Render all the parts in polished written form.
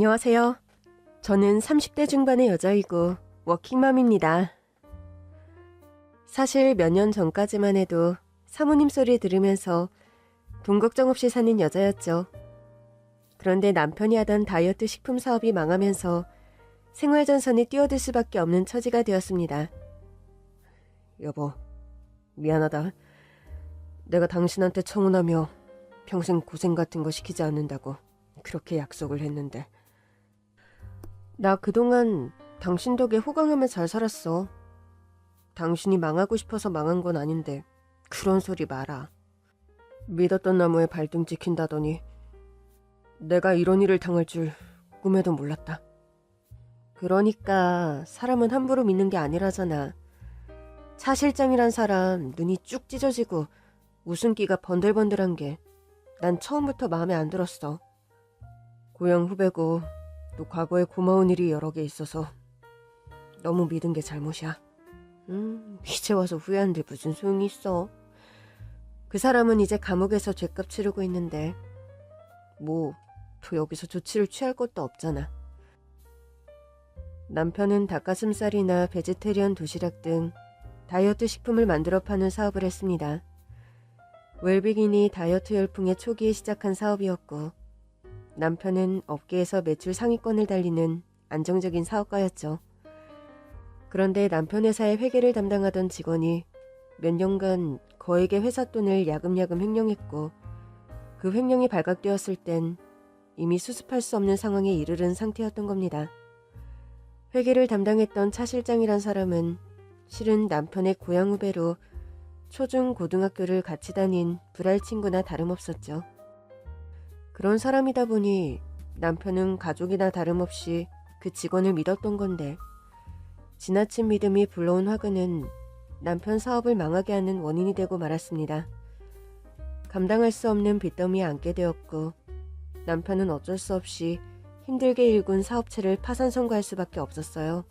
안녕하세요. 저는 30대 중반의 여자이고 워킹맘입니다. 사실 몇 년 전까지만 해도 사모님 소리 들으면서 돈 걱정 없이 사는 여자였죠. 그런데 남편이 하던 다이어트 식품 사업이 망하면서 생활전선에 뛰어들 수밖에 없는 처지가 되었습니다. 여보, 미안하다. 내가 당신한테 청혼하며 평생 고생 같은 거 시키지 않는다고 그렇게 약속을 했는데. 나 그동안 당신 덕에 호강하며 잘 살았어. 당신이 망하고 싶어서 망한 건 아닌데 그런 소리 마라. 믿었던 나무에 발등 찍힌다더니 내가 이런 일을 당할 줄 꿈에도 몰랐다. 그러니까 사람은 함부로 믿는 게 아니라잖아. 차 실장이란 사람 눈이 쭉 찢어지고 웃음기가 번들번들한 게 난 처음부터 마음에 안 들었어. 고향 후배고 또 과거에 고마운 일이 여러 개 있어서 너무 믿은 게 잘못이야. 이제 와서 후회하는데 무슨 소용이 있어. 그 사람은 이제 감옥에서 죗값 치르고 있는데 뭐 또 여기서 조치를 취할 것도 없잖아. 남편은 닭가슴살이나 베지테리언 도시락 등 다이어트 식품을 만들어 파는 사업을 했습니다. 웰빙인이 다이어트 열풍의 초기에 시작한 사업이었고 남편은 업계에서 매출 상위권을 달리는 안정적인 사업가였죠. 그런데 남편 회사의 회계를 담당하던 직원이 몇 년간 거액의 회사 돈을 야금야금 횡령했고 그 횡령이 발각되었을 땐 이미 수습할 수 없는 상황에 이르른 상태였던 겁니다. 회계를 담당했던 차 실장이란 사람은 실은 남편의 고향 후배로 초중 고등학교를 같이 다닌 불알 친구나 다름없었죠. 그런 사람이다 보니 남편은 가족이나 다름없이 그 직원을 믿었던 건데 지나친 믿음이 불러온 화근은 남편 사업을 망하게 하는 원인이 되고 말았습니다. 감당할 수 없는 빚더미에 앉게 되었고 남편은 어쩔 수 없이 힘들게 일군 사업체를 파산 선고할 수밖에 없었어요.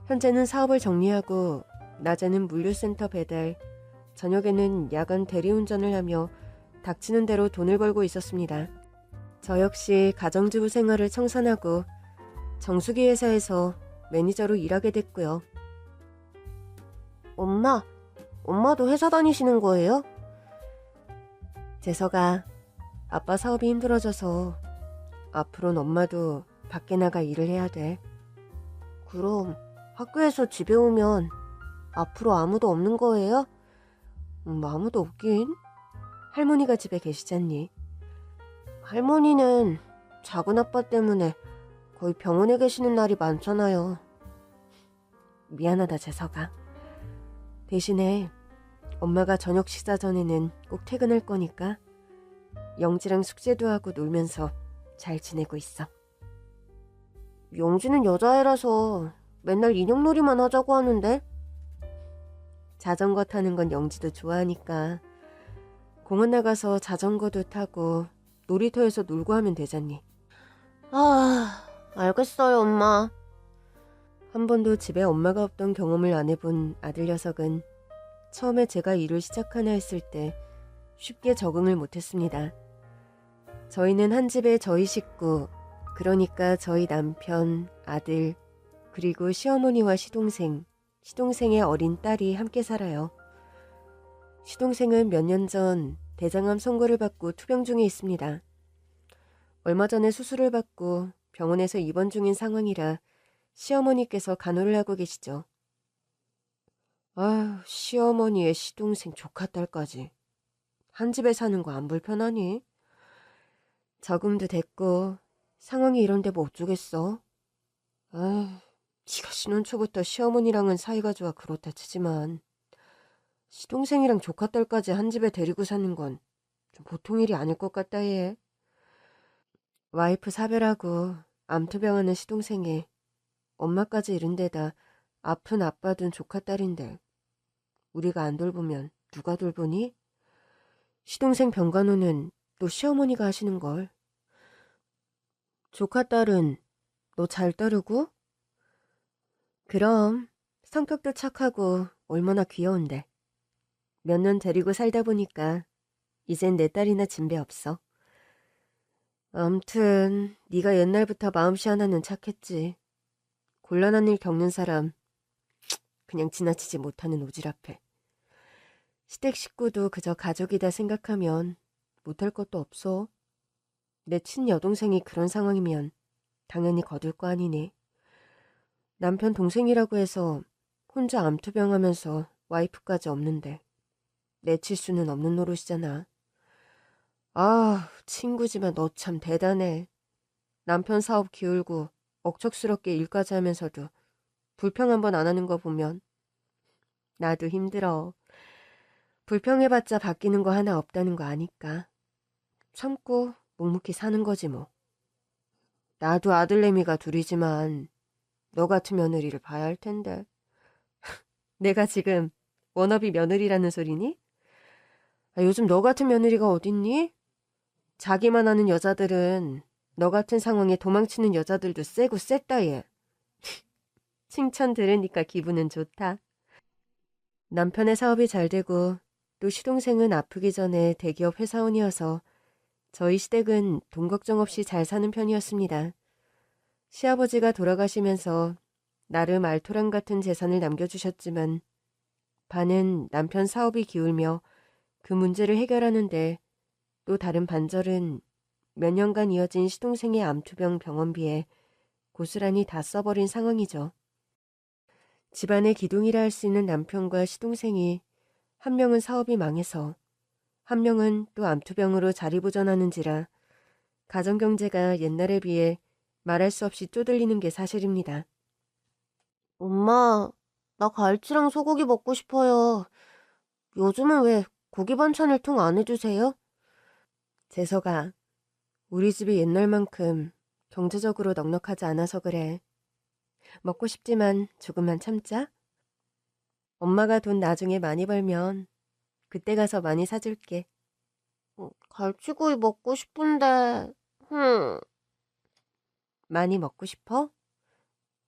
현재는 사업을 정리하고 낮에는 물류센터 배달, 저녁에는 야간 대리운전을 하며 닥치는 대로 돈을 벌고 있었습니다. 저 역시 가정주부 생활을 청산하고 정수기 회사에서 매니저로 일하게 됐고요. 엄마도 회사 다니시는 거예요? 재석아, 아빠 사업이 힘들어져서 앞으로는 엄마도 밖에 나가 일을 해야 돼. 그럼 학교에서 집에 오면 앞으로 아무도 없는 거예요? 아무도 없긴. 할머니가 집에 계시잖니. 할머니는 작은 아빠 때문에 거의 병원에 계시는 날이 많잖아요. 미안하다, 재석아. 대신에 엄마가 저녁 식사 전에는 꼭 퇴근할 거니까 영지랑 숙제도 하고 놀면서 잘 지내고 있어. 영지는 여자애라서 맨날 인형놀이만 하자고 하는데. 자전거 타는 건 영지도 좋아하니까 공원 나가서 자전거도 타고 놀이터에서 놀고 하면 되잖니. 알겠어요, 엄마. 한 번도 집에 엄마가 없던 경험을 안 해본 아들 녀석은 처음에 제가 일을 시작하나 했을 때 쉽게 적응을 못했습니다. 저희는 한 집에 저희 식구, 그러니까 저희 남편, 아들, 그리고 시어머니와 시동생의 어린 딸이 함께 살아요. 시동생은 몇 년 전 대장암 선고를 받고 투병 중에 있습니다. 얼마 전에 수술을 받고 병원에서 입원 중인 상황이라 시어머니께서 간호를 하고 계시죠. 시어머니의 시동생 조카딸까지. 한 집에 사는 거 안 불편하니? 저금도 됐고 상황이 이런데 뭐 어쩌겠어. 네가 신혼 초부터 시어머니랑은 사이가 좋아 그렇다 치지만 시동생이랑 조카딸까지 한 집에 데리고 사는 건 좀 보통 일이 아닐 것 같다 얘. 와이프 사별하고 암투병하는 시동생에 엄마까지 잃은 데다 아픈 아빠 둔 조카딸인데 우리가 안 돌보면 누가 돌보니? 시동생 병간호는 또 시어머니가 하시는걸. 조카딸은 너 잘 따르고? 그럼 성격도 착하고 얼마나 귀여운데. 몇 년 데리고 살다 보니까 이젠 내 딸이나 진배 없어. 암튼 네가 옛날부터 마음씨 하나는 착했지. 곤란한 일 겪는 사람 그냥 지나치지 못하는 오지랖해. 시댁 식구도 그저 가족이다 생각하면 못할 것도 없어. 내 친여동생이 그런 상황이면 당연히 거둘 거 아니니. 남편 동생이라고 해서 혼자 암투병하면서 와이프까지 없는데 내칠 수는 없는 노릇이잖아. 아, 친구지만 너 참 대단해. 남편 사업 기울고 억척스럽게 일까지 하면서도 불평 한 번 안 하는 거 보면 나도 힘들어. 불평해봤자 바뀌는 거 하나 없다는 거 아니까. 참고 묵묵히 사는 거지 뭐. 나도 아들내미가 둘이지만 너 같은 며느리를 봐야 할 텐데. 내가 지금 워너비 며느리라는 소리니? 요즘 너 같은 며느리가 어딨니? 자기만 하는 여자들은 너 같은 상황에 도망치는 여자들도 세고 셌다 얘. 칭찬 들으니까 기분은 좋다. 남편의 사업이 잘 되고 또 시동생은 아프기 전에 대기업 회사원이어서 저희 시댁은 돈 걱정 없이 잘 사는 편이었습니다. 시아버지가 돌아가시면서 나름 알토란 같은 재산을 남겨주셨지만 반은 남편 사업이 기울며 그 문제를 해결하는데 또 다른 반절은 몇 년간 이어진 시동생의 암투병 병원비에 고스란히 다 써버린 상황이죠. 집안의 기둥이라 할 수 있는 남편과 시동생이 한 명은 사업이 망해서 한 명은 또 암투병으로 자리부전하는지라 가정경제가 옛날에 비해 말할 수 없이 쪼들리는 게 사실입니다. 엄마, 나 갈치랑 소고기 먹고 싶어요. 요즘은 왜 고기 반찬을 통 안 해주세요? 재석아, 우리 집이 옛날만큼 경제적으로 넉넉하지 않아서 그래. 먹고 싶지만 조금만 참자. 엄마가 돈 나중에 많이 벌면 그때 가서 많이 사줄게. 갈치구이 먹고 싶은데, 많이 먹고 싶어?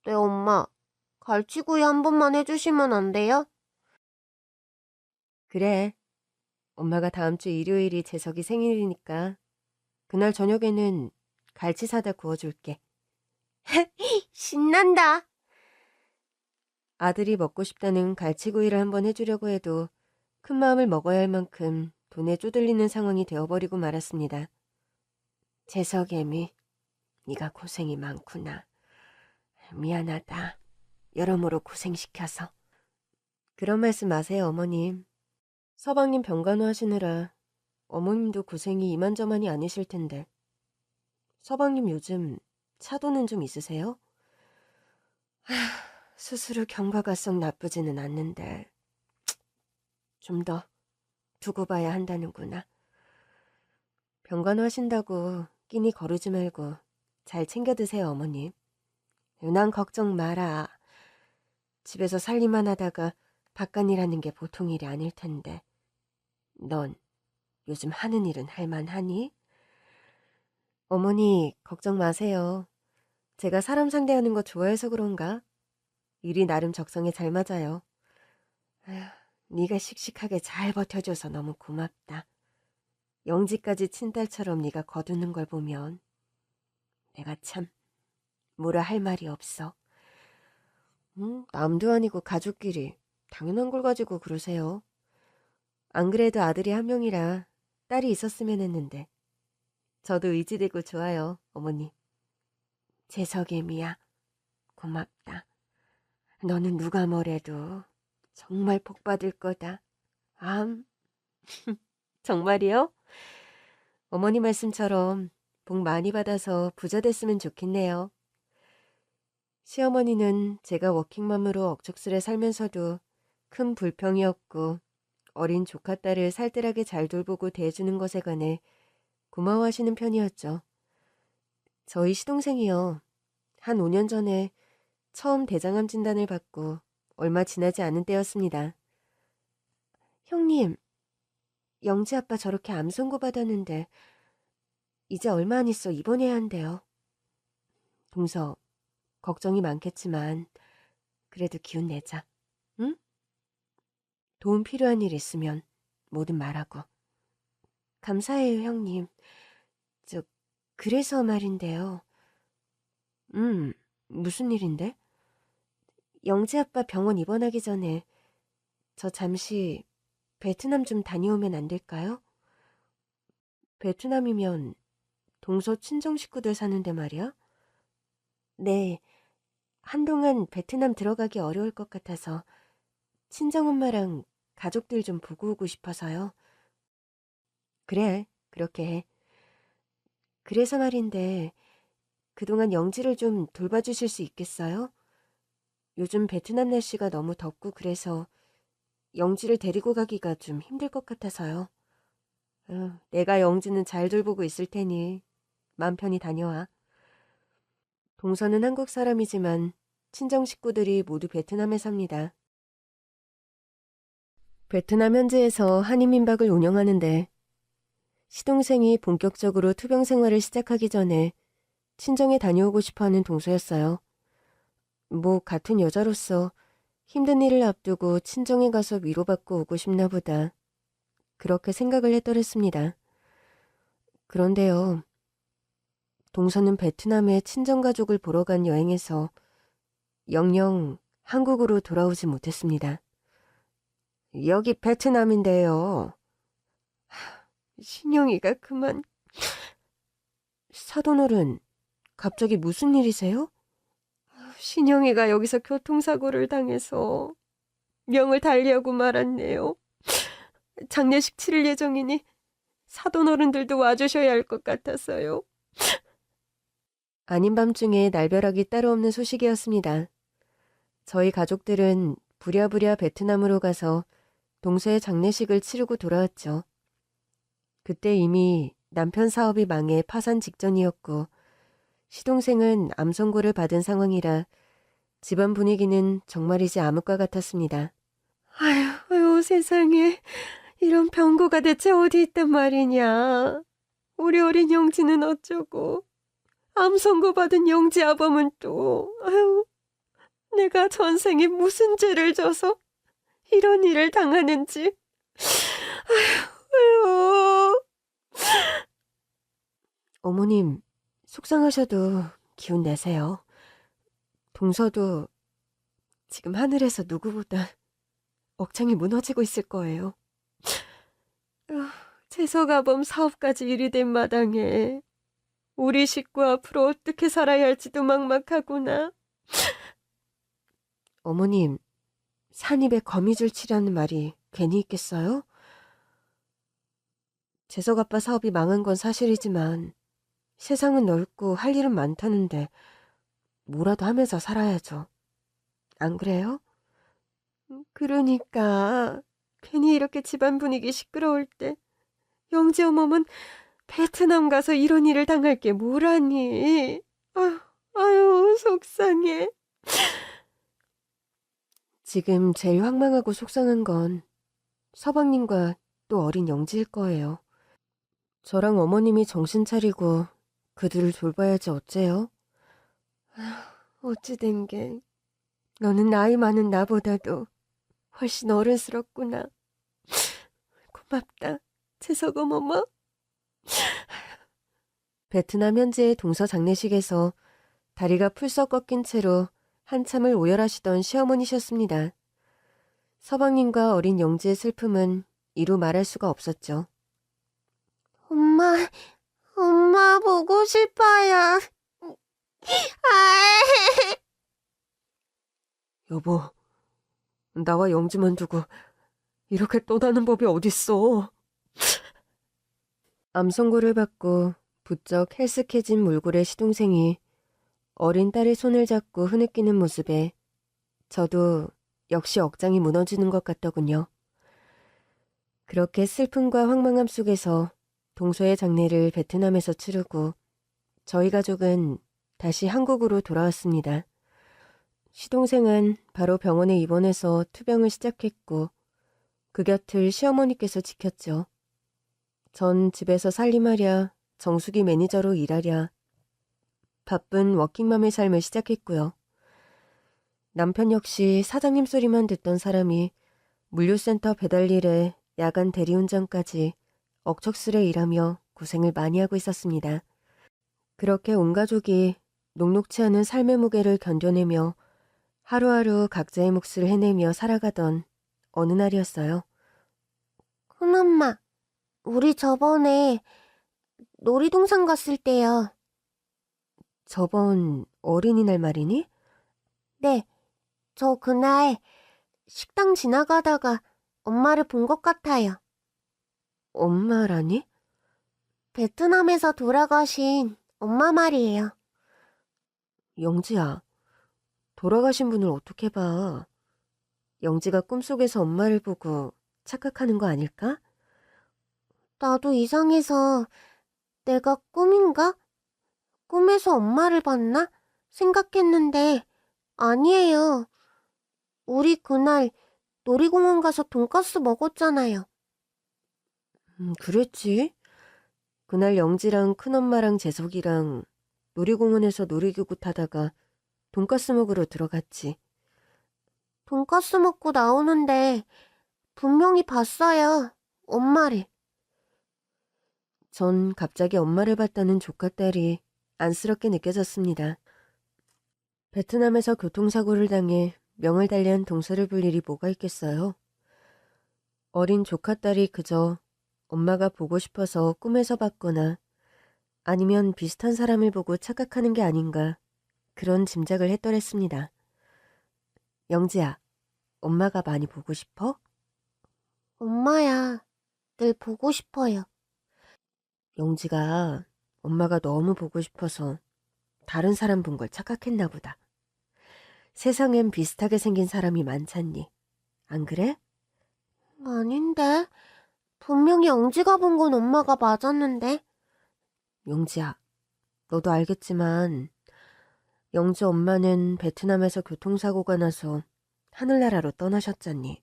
네, 엄마. 갈치구이 한 번만 해주시면 안 돼요? 그래. 엄마가 다음 주 일요일이 재석이 생일이니까 그날 저녁에는 갈치 사다 구워줄게. 신난다. 아들이 먹고 싶다는 갈치구이를 한번 해주려고 해도 큰 마음을 먹어야 할 만큼 돈에 쪼들리는 상황이 되어버리고 말았습니다. 재석애미, 네가 고생이 많구나. 미안하다. 여러모로 고생시켜서. 그런 말씀 마세요, 어머님. 서방님 병간호 하시느라 어머님도 고생이 이만저만이 아니실 텐데. 서방님 요즘 차도는 좀 있으세요? 스스로 경과가 썩 나쁘지는 않는데 좀 더 두고 봐야 한다는구나. 병간호 하신다고 끼니 거르지 말고 잘 챙겨 드세요, 어머님. 난 걱정 마라. 집에서 살림만 하다가 바깥일 하는 게 보통 일이 아닐 텐데. 넌 요즘 하는 일은 할만하니? 어머니, 걱정 마세요. 제가 사람 상대하는 거 좋아해서 그런가? 일이 나름 적성에 잘 맞아요. 아휴, 네가 씩씩하게 잘 버텨줘서 너무 고맙다. 영지까지 친딸처럼 네가 거두는 걸 보면 내가 참 뭐라 할 말이 없어. 남도 아니고 가족끼리 당연한 걸 가지고 그러세요. 안 그래도 아들이 한 명이라 딸이 있었으면 했는데 저도 의지되고 좋아요, 어머니. 재석애미야, 고맙다. 너는 누가 뭐래도 정말 복 받을 거다. 암, 정말이요? 어머니 말씀처럼 복 많이 받아서 부자 됐으면 좋겠네요. 시어머니는 제가 워킹맘으로 억척스레 살면서도 큰 불평이 없고 어린 조카 딸을 살뜰하게 잘 돌보고 대해주는 것에 관해 고마워하시는 편이었죠. 저희 시동생이요. 한 5년 전에 처음 대장암 진단을 받고 얼마 지나지 않은 때였습니다. 형님, 영지 아빠 저렇게 암 선고 받았는데 이제 얼마 안 있어 입원해야 한대요. 동서, 걱정이 많겠지만 그래도 기운 내자. 응? 도움 필요한 일 있으면 뭐든 말하고. 감사해요, 형님. 저, 그래서 말인데요. 무슨 일인데? 영지 아빠 병원 입원하기 전에 저 잠시 베트남 좀 다녀오면 안 될까요? 베트남이면 동서 친정 식구들 사는데 말이야? 네, 한동안 베트남 들어가기 어려울 것 같아서 친정엄마랑 가족들 좀 보고 오고 싶어서요. 그래, 그렇게 해. 그래서 말인데 그동안 영지를 좀 돌봐주실 수 있겠어요? 요즘 베트남 날씨가 너무 덥고 그래서 영지를 데리고 가기가 좀 힘들 것 같아서요. 내가 영지는 잘 돌보고 있을 테니 맘 편히 다녀와. 동서는 한국 사람이지만 친정 식구들이 모두 베트남에 삽니다. 베트남 현지에서 한인민박을 운영하는데 시동생이 본격적으로 투병 생활을 시작하기 전에 친정에 다녀오고 싶어하는 동서였어요. 뭐 같은 여자로서 힘든 일을 앞두고 친정에 가서 위로받고 오고 싶나 보다. 그렇게 생각을 했더랬습니다. 그런데요. 동서는 베트남에 친정가족을 보러 간 여행에서 영영 한국으로 돌아오지 못했습니다. 여기 베트남인데요. 신영이가 그만... 사돈어른, 갑자기 무슨 일이세요? 신영이가 여기서 교통사고를 당해서 명을 달리하고 말았네요. 장례식 치를 예정이니 사돈어른들도 와주셔야 할 것 같아서요. 아닌 밤중에 날벼락이 따로 없는 소식이었습니다. 저희 가족들은 부랴부랴 베트남으로 가서 동서의 장례식을 치르고 돌아왔죠. 그때 이미 남편 사업이 망해 파산 직전이었고 시동생은 암 선고를 받은 상황이라 집안 분위기는 정말이지 암흑과 같았습니다. 아유 세상에 이런 병고가 대체 어디 있단 말이냐. 우리 어린 영지는 어쩌고 암 선고 받은 영지 아범은 또 내가 전생에 무슨 죄를 져서 이런 일을 당하는지. 아유. 어머님, 속상하셔도 기운 내세요. 동서도 지금 하늘에서 누구보다 억장이 무너지고 있을 거예요. 재석아범 사업까지 일이 된 마당에 우리 식구 앞으로 어떻게 살아야 할지도 막막하구나. 어머님, 산입에 거미줄 치라는 말이 괜히 있겠어요? 재석아빠 사업이 망한 건 사실이지만 세상은 넓고 할 일은 많다는데 뭐라도 하면서 살아야죠. 안 그래요? 그러니까 괜히 이렇게 집안 분위기 시끄러울 때 영지 어머면 베트남 가서 이런 일을 당할 게 뭐라니. 아유 속상해. 지금 제일 황망하고 속상한 건 서방님과 또 어린 영지일 거예요. 저랑 어머님이 정신 차리고 그들을 돌봐야지 어째요? 어찌 된 게 너는 나이 많은 나보다도 훨씬 어른스럽구나. 고맙다, 재석엄 어머. 베트남 현지의 동서 장례식에서 다리가 풀썩 꺾인 채로 한참을 오열하시던 시어머니셨습니다. 서방님과 어린 영지의 슬픔은 이루 말할 수가 없었죠. 엄마 보고 싶어요. 여보, 나와 영지만 두고 이렇게 떠나는 법이 어딨어. 암 선고를 받고 부쩍 헬쓱해진 몰골의 시동생이 어린 딸의 손을 잡고 흐느끼는 모습에 저도 역시 억장이 무너지는 것 같더군요. 그렇게 슬픔과 황망함 속에서 동서의 장례를 베트남에서 치르고 저희 가족은 다시 한국으로 돌아왔습니다. 시동생은 바로 병원에 입원해서 투병을 시작했고 그 곁을 시어머니께서 지켰죠. 전 집에서 살림하랴 정수기 매니저로 일하랴 바쁜 워킹맘의 삶을 시작했고요. 남편 역시 사장님 소리만 듣던 사람이 물류센터 배달일에 야간 대리운전까지 억척스레 일하며 고생을 많이 하고 있었습니다. 그렇게 온 가족이 녹록치 않은 삶의 무게를 견뎌내며 하루하루 각자의 몫을 해내며 살아가던 어느 날이었어요. 큰엄마, 우리 저번에 놀이동산 갔을 때요. 저번 어린이날 말이니? 네, 저 그날 식당 지나가다가 엄마를 본 것 같아요. 엄마라니? 베트남에서 돌아가신 엄마 말이에요. 영지야, 돌아가신 분을 어떻게 봐. 영지가 꿈속에서 엄마를 보고 착각하는 거 아닐까? 나도 이상해서 내가 꿈인가? 꿈에서 엄마를 봤나? 생각했는데 아니에요. 우리 그날 놀이공원 가서 돈가스 먹었잖아요. 그랬지. 그날 영지랑 큰엄마랑 재석이랑 놀이공원에서 놀이기구 타다가 돈가스 먹으러 들어갔지. 돈가스 먹고 나오는데 분명히 봤어요. 엄마를. 전 갑자기 엄마를 봤다는 조카딸이 안쓰럽게 느껴졌습니다. 베트남에서 교통사고를 당해 명을 달리한 동서를 볼 일이 뭐가 있겠어요? 어린 조카딸이 그저 엄마가 보고 싶어서 꿈에서 봤거나 아니면 비슷한 사람을 보고 착각하는 게 아닌가 그런 짐작을 했더랬습니다. 영지야, 엄마가 많이 보고 싶어? 엄마야, 늘 보고 싶어요. 영지가 엄마가 너무 보고 싶어서 다른 사람 본 걸 착각했나 보다. 세상엔 비슷하게 생긴 사람이 많잖니. 안 그래? 아닌데. 분명히 영지가 본 건 엄마가 맞았는데. 영지야, 너도 알겠지만 영지 엄마는 베트남에서 교통사고가 나서 하늘나라로 떠나셨잖니.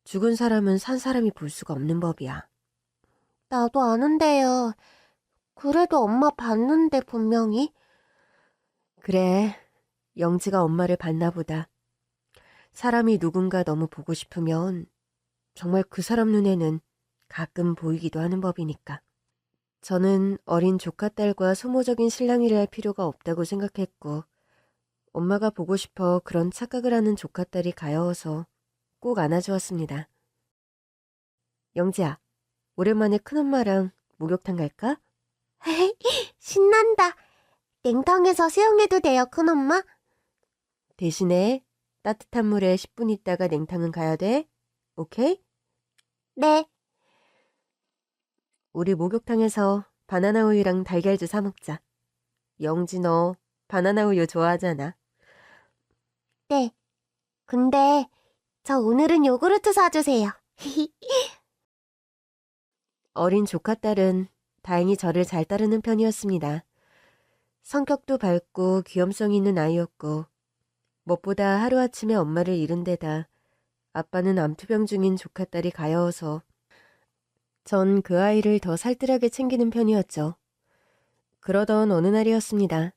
죽은 사람은 산 사람이 볼 수가 없는 법이야. 나도 아는데요. 그래도 엄마 봤는데 분명히. 그래, 영지가 엄마를 봤나 보다. 사람이 누군가 너무 보고 싶으면 정말 그 사람 눈에는 가끔 보이기도 하는 법이니까. 저는 어린 조카딸과 소모적인 신랑이라 할 필요가 없다고 생각했고 엄마가 보고 싶어 그런 착각을 하는 조카딸이 가여워서 꼭 안아주었습니다. 영지야, 오랜만에 큰엄마랑 목욕탕 갈까? 신난다. 냉탕에서 수영해도 돼요, 큰엄마? 대신에 따뜻한 물에 10분 있다가 냉탕은 가야 돼. 오케이? 네. 우리 목욕탕에서 바나나 우유랑 달걀도 사 먹자. 영지 너 바나나 우유 좋아하잖아. 네. 근데 저 오늘은 요구르트 사주세요. 어린 조카딸은 다행히 저를 잘 따르는 편이었습니다. 성격도 밝고 귀염성 있는 아이였고 무엇보다 하루아침에 엄마를 잃은 데다 아빠는 암투병 중인 조카딸이 가여워서 전 그 아이를 더 살뜰하게 챙기는 편이었죠. 그러던 어느 날이었습니다.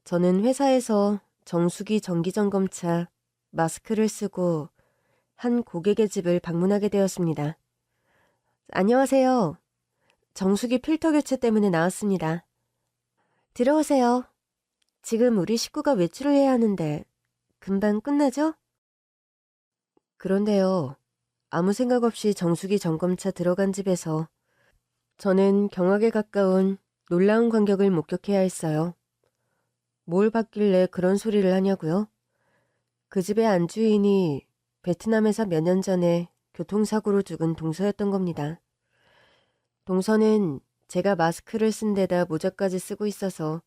저는 회사에서 정수기 정기점검차 마스크를 쓰고 한 고객의 집을 방문하게 되었습니다. 안녕하세요. 정수기 필터 교체 때문에 나왔습니다. 들어오세요. 지금 우리 식구가 외출을 해야 하는데 금방 끝나죠? 그런데요. 아무 생각 없이 정수기 점검차 들어간 집에서 저는 경악에 가까운 놀라운 광경을 목격해야 했어요. 뭘 봤길래 그런 소리를 하냐고요? 그 집의 안주인이 베트남에서 몇 년 전에 교통사고로 죽은 동서였던 겁니다. 동서는 제가 마스크를 쓴 데다 모자까지 쓰고 있어서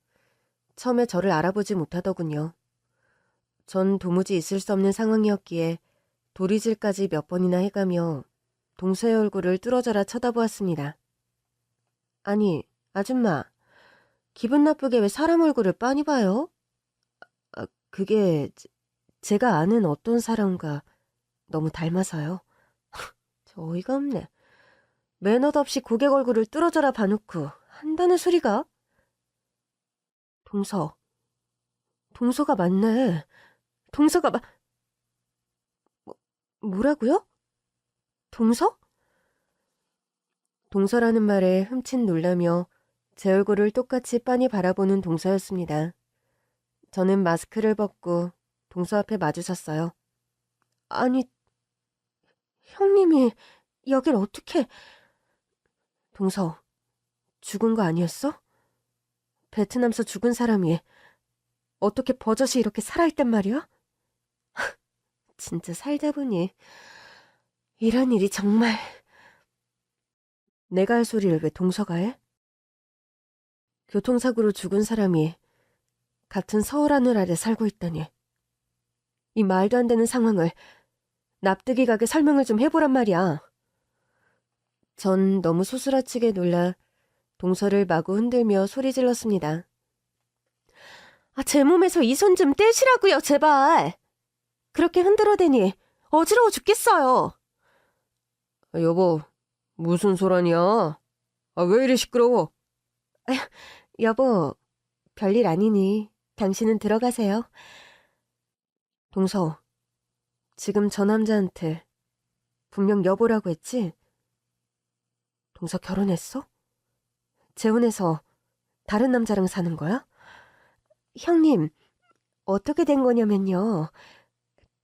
처음에 저를 알아보지 못하더군요. 전 도무지 있을 수 없는 상황이었기에 도리질까지 몇 번이나 해가며 동서의 얼굴을 뚫어져라 쳐다보았습니다. 아니, 아줌마, 기분 나쁘게 왜 사람 얼굴을 빤히 봐요? 그게 제가 아는 어떤 사람과 너무 닮아서요. 저 어이가 없네. 매너도 없이 고객 얼굴을 뚫어져라 봐놓고 한다는 소리가? 동서가 맞네. 동서가 뭐라고요? 동서? 동서라는 말에 흠칫 놀라며 제 얼굴을 똑같이 빤히 바라보는 동서였습니다. 저는 마스크를 벗고 동서 앞에 마주섰어요. 아니, 형님이 여길 어떻게... 동서, 죽은 거 아니었어? 베트남서 죽은 사람이 어떻게 버젓이 이렇게 살아있단 말이야? 진짜 살다 보니 이런 일이 정말... 내가 할 소리를 왜 동서가 해? 교통사고로 죽은 사람이 같은 서울 하늘 아래 살고 있다니. 이 말도 안 되는 상황을 납득이 가게 설명을 좀 해보란 말이야. 전 너무 소스라치게 놀라 동서를 마구 흔들며 소리 질렀습니다. 제 몸에서 이 손 좀 떼시라고요, 제발. 그렇게 흔들어대니 어지러워 죽겠어요. 여보, 무슨 소란이야? 왜 이리 시끄러워? 여보, 별일 아니니 당신은 들어가세요. 동서, 지금 저 남자한테 분명 여보라고 했지? 동서 결혼했어? 재혼해서 다른 남자랑 사는 거야? 형님, 어떻게 된 거냐면요.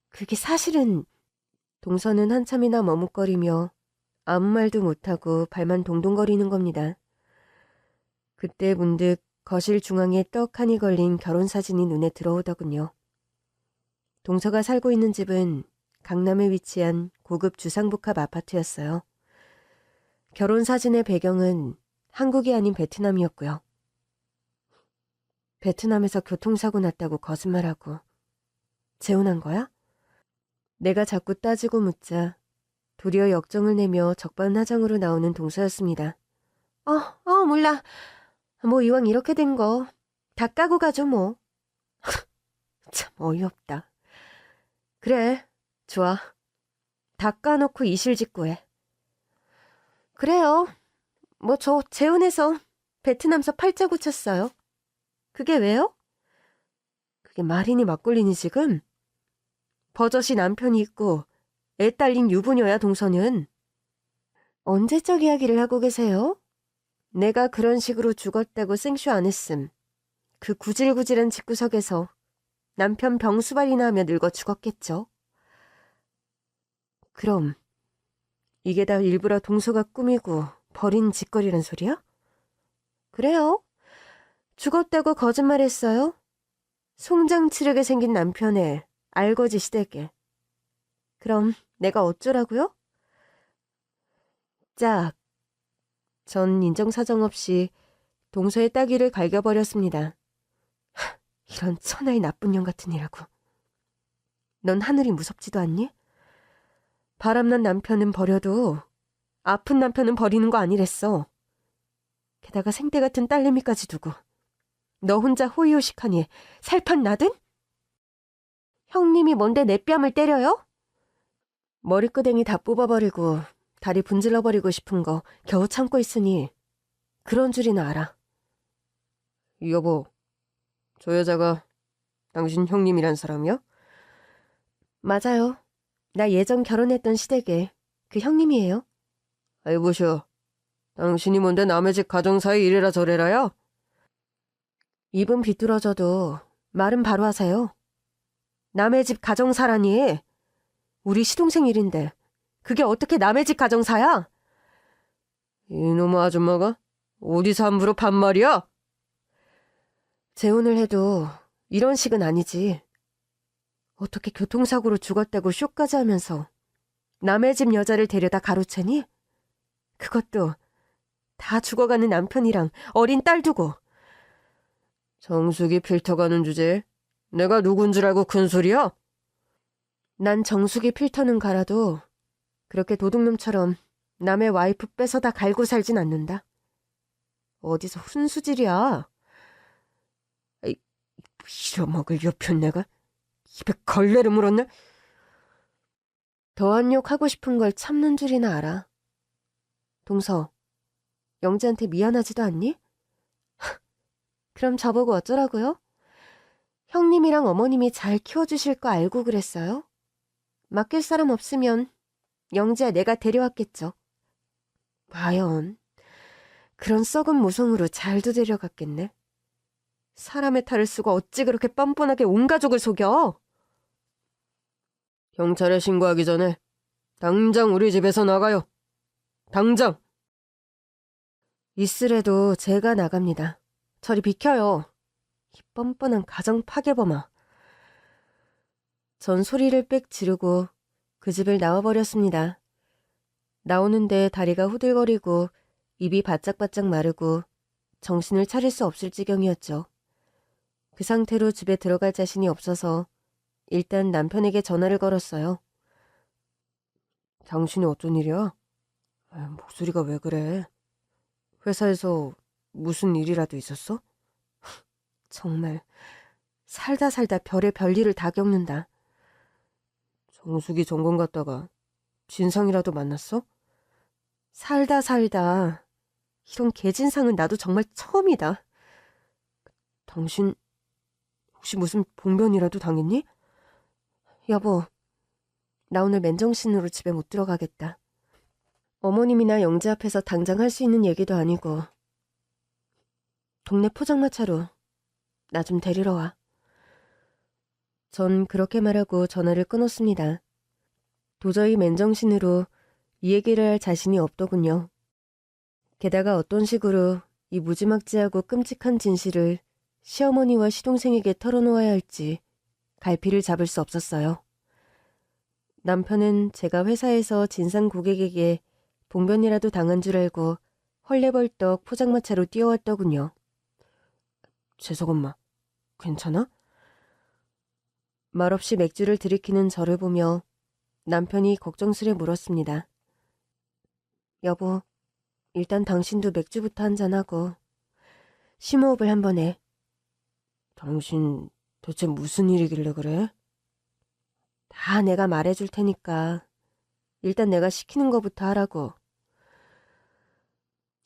그게 사실은... 동서는 한참이나 머뭇거리며 아무 말도 못하고 발만 동동거리는 겁니다. 그때 문득 거실 중앙에 떡하니 걸린 결혼사진이 눈에 들어오더군요. 동서가 살고 있는 집은 강남에 위치한 고급 주상복합 아파트였어요. 결혼사진의 배경은 한국이 아닌 베트남이었고요. 베트남에서 교통사고 났다고 거짓말하고 재혼한 거야? 내가 자꾸 따지고 묻자 도리어 역정을 내며 적반하장으로 나오는 동서였습니다. 몰라. 뭐 이왕 이렇게 된 거 다 까고 가죠 뭐. 참 어이없다. 그래, 좋아. 다 까놓고 이실직고 해. 그래요. 뭐 저 재혼해서 베트남서 팔자 고쳤어요. 그게 왜요? 그게 말이니 막걸리니 지금? 버젓이 남편이 있고 애 딸린 유부녀야 동서는. 언제적 이야기를 하고 계세요? 내가 그런 식으로 죽었다고 생쇼 안 했음. 그 구질구질한 집구석에서 남편 병수발이나 하며 늙어 죽었겠죠. 그럼 이게 다 일부러 동서가 꾸미고 버린 짓거리란 소리야? 그래요. 죽었다고 거짓말했어요. 송장 치르게 생긴 남편의 알거지 시댁에. 그럼 내가 어쩌라고요? 짝. 전 인정사정 없이 동서의 따귀를 갈겨버렸습니다. 이런 천하의 나쁜 년 같은 이라고. 넌 하늘이 무섭지도 않니? 바람난 남편은 버려도 아픈 남편은 버리는 거 아니랬어. 게다가 생떼 같은 딸내미까지 두고 너 혼자 호의호식하니 살판 나든? 형님이 뭔데 내 뺨을 때려요? 머리끄댕이 다 뽑아버리고 다리 분질러버리고 싶은 거 겨우 참고 있으니 그런 줄이나 알아. 여보, 저 여자가 당신 형님이란 사람이야? 맞아요. 나 예전 결혼했던 시댁에 그 형님이에요. 보셔. 당신이 뭔데 남의 집 가정사에 이래라 저래라야? 입은 비뚤어져도 말은 바로 하세요. 남의 집 가정사라니. 우리 시동생 일인데 그게 어떻게 남의 집 가정사야? 이놈의 아줌마가 어디서 함부로 반말이야? 재혼을 해도 이런 식은 아니지. 어떻게 교통사고로 죽었다고 쇼까지 하면서 남의 집 여자를 데려다 가로채니? 그것도 다 죽어가는 남편이랑 어린 딸 두고. 정수기 필터 가는 주제에 내가 누군 줄 알고 큰 소리야? 난 정수기 필터는 갈아도 그렇게 도둑놈처럼 남의 와이프 뺏어다 갈고 살진 않는다. 어디서 훈수질이야. 빌어먹을 옆편 내가 입에 걸레를 물었네. 더한 욕 하고 싶은 걸 참는 줄이나 알아. 동서, 영재한테 미안하지도 않니? 그럼 저보고 어쩌라고요? 형님이랑 어머님이 잘 키워주실 거 알고 그랬어요? 맡길 사람 없으면 영재야 내가 데려왔겠죠. 과연 그런 썩은 모성으로 잘도 데려갔겠네. 사람의 탈을 쓰고 어찌 그렇게 뻔뻔하게 온 가족을 속여? 경찰에 신고하기 전에 당장 우리 집에서 나가요. 당장! 있으래도 제가 나갑니다. 저리 비켜요. 이 뻔뻔한 가정 파괴범아. 전 소리를 빽 지르고 그 집을 나와버렸습니다. 나오는데 다리가 후들거리고 입이 바짝바짝 마르고 정신을 차릴 수 없을 지경이었죠. 그 상태로 집에 들어갈 자신이 없어서 일단 남편에게 전화를 걸었어요. 당신이 어쩐 일이야? 목소리가 왜 그래? 회사에서 무슨 일이라도 있었어? 정말 살다 살다 별의 별일을 다 겪는다. 정수기 점검 갔다가 진상이라도 만났어? 살다 살다 이런 개진상은 나도 정말 처음이다. 당신 혹시 무슨 봉변이라도 당했니? 여보, 나 오늘 맨정신으로 집에 못 들어가겠다. 어머님이나 영재 앞에서 당장 할 수 있는 얘기도 아니고 동네 포장마차로 나 좀 데리러 와. 전 그렇게 말하고 전화를 끊었습니다. 도저히 맨정신으로 이 얘기를 할 자신이 없더군요. 게다가 어떤 식으로 이 무지막지하고 끔찍한 진실을 시어머니와 시동생에게 털어놓아야 할지 갈피를 잡을 수 없었어요. 남편은 제가 회사에서 진상 고객에게 봉변이라도 당한 줄 알고 헐레벌떡 포장마차로 뛰어왔더군요. 재석 엄마, 괜찮아? 말없이 맥주를 들이키는 저를 보며 남편이 걱정스레 물었습니다. 여보, 일단 당신도 맥주부터 한잔하고 심호흡을 한번 해. 당신 대체 무슨 일이길래 그래? 다 내가 말해줄 테니까 일단 내가 시키는 거부터 하라고.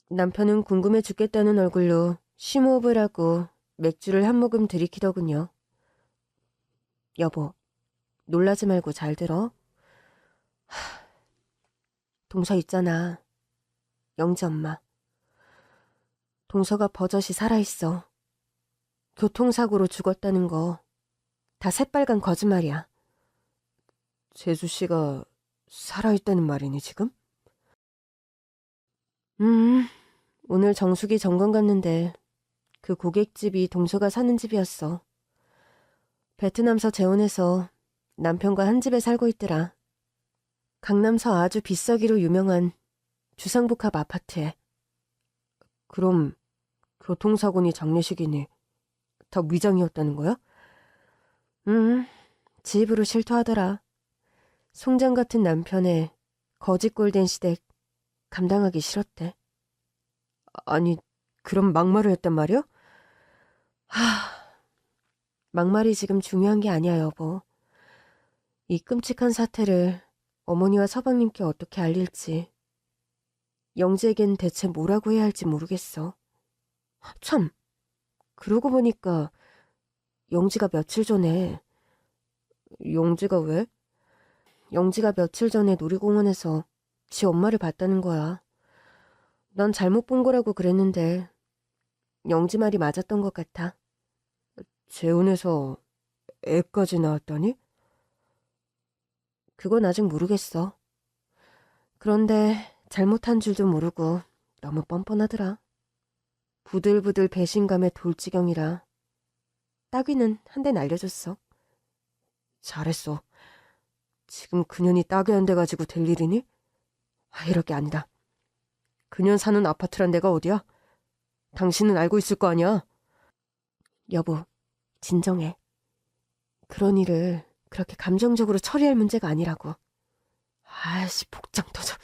남편은 궁금해 죽겠다는 얼굴로 심호흡을 하고 맥주를 한 모금 들이키더군요. 여보, 놀라지 말고 잘 들어. 동서 있잖아. 영지 엄마. 동서가 버젓이 살아있어. 교통사고로 죽었다는 거 다 새빨간 거짓말이야. 재수씨가 살아있다는 말이니 지금? 오늘 정수기 점검 갔는데 그 고깃집이 동서가 사는 집이었어. 베트남서 재혼해서 남편과 한 집에 살고 있더라. 강남서 아주 비싸기로 유명한 주상복합 아파트에. 그럼 교통사고니 장례식이니 다 위장이었다는 거야? 지 입으로 실토하더라. 송장 같은 남편의 거짓골된 시댁 감당하기 싫었대. 아니, 그럼 막말을 했단 말이야? 막말이 지금 중요한 게 아니야, 여보. 이 끔찍한 사태를 어머니와 서방님께 어떻게 알릴지, 영지에겐 대체 뭐라고 해야 할지 모르겠어. 참, 그러고 보니까 영지가 며칠 전에... 영지가 왜? 영지가 며칠 전에 놀이공원에서 지 엄마를 봤다는 거야. 난 잘못 본 거라고 그랬는데 영지 말이 맞았던 것 같아. 재혼해서 애까지 낳았다니? 그건 아직 모르겠어. 그런데 잘못한 줄도 모르고 너무 뻔뻔하더라. 부들부들 배신감에 돌지경이라 따귀는 한 대 날려줬어. 잘했어. 지금 그년이 따귀 한 대 가지고 될 일이니? 이럴 게 아니다. 그년 사는 아파트란 데가 어디야? 당신은 알고 있을 거 아니야? 여보, 진정해. 그런 일을 그렇게 감정적으로 처리할 문제가 아니라고. 아이씨, 복장 터져.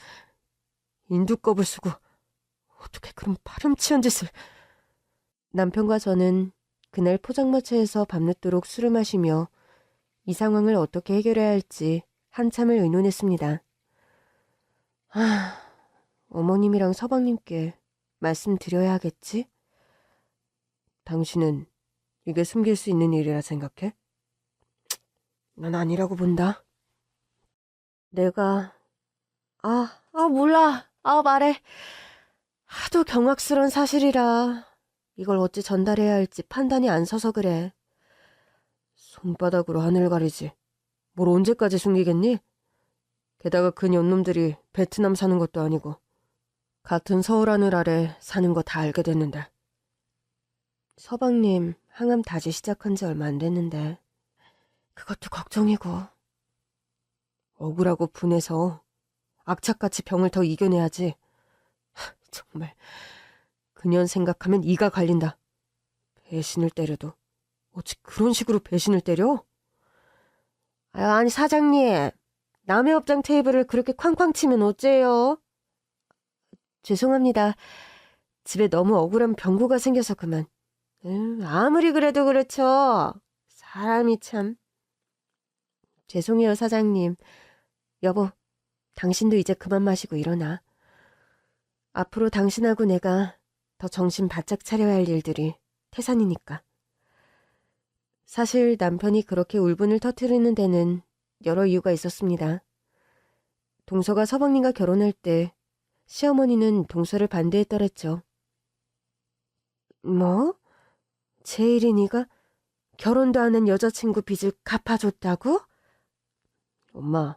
인두껍을 쓰고 어떻게 그런 파렴치한 짓을. 남편과 저는 그날 포장마차에서 밤늦도록 술을 마시며 이 상황을 어떻게 해결해야 할지 한참을 의논했습니다. 어머님이랑 서방님께 말씀드려야 하겠지? 당신은 이게 숨길 수 있는 일이라 생각해? 난 아니라고 본다. 내가... 몰라. 말해. 하도 경악스러운 사실이라 이걸 어찌 전달해야 할지 판단이 안 서서 그래. 손바닥으로 하늘 가리지. 뭘 언제까지 숨기겠니? 게다가 그 년놈들이 베트남 사는 것도 아니고 같은 서울 하늘 아래 사는 거 다 알게 됐는데. 서방님 항암 다시 시작한 지 얼마 안 됐는데 그것도 걱정이고. 억울하고 분해서 악착같이 병을 더 이겨내야지. 정말 그년 생각하면 이가 갈린다. 배신을 때려도 어찌 그런 식으로 배신을 때려? 아니 사장님, 남의 업장 테이블을 그렇게 쾅쾅 치면 어째요? 죄송합니다. 집에 너무 억울한 병구가 생겨서 그만. 아무리 그래도 그렇죠. 사람이 참. 죄송해요 사장님. 여보, 당신도 이제 그만 마시고 일어나. 앞으로 당신하고 내가 더 정신 바짝 차려야 할 일들이 태산이니까. 사실 남편이 그렇게 울분을 터뜨리는 데는 여러 이유가 있었습니다. 동서가 서방님과 결혼할 때 시어머니는 동서를 반대했더랬죠. 뭐? 제일이니가 결혼도 안 한 여자친구 빚을 갚아줬다고? 엄마,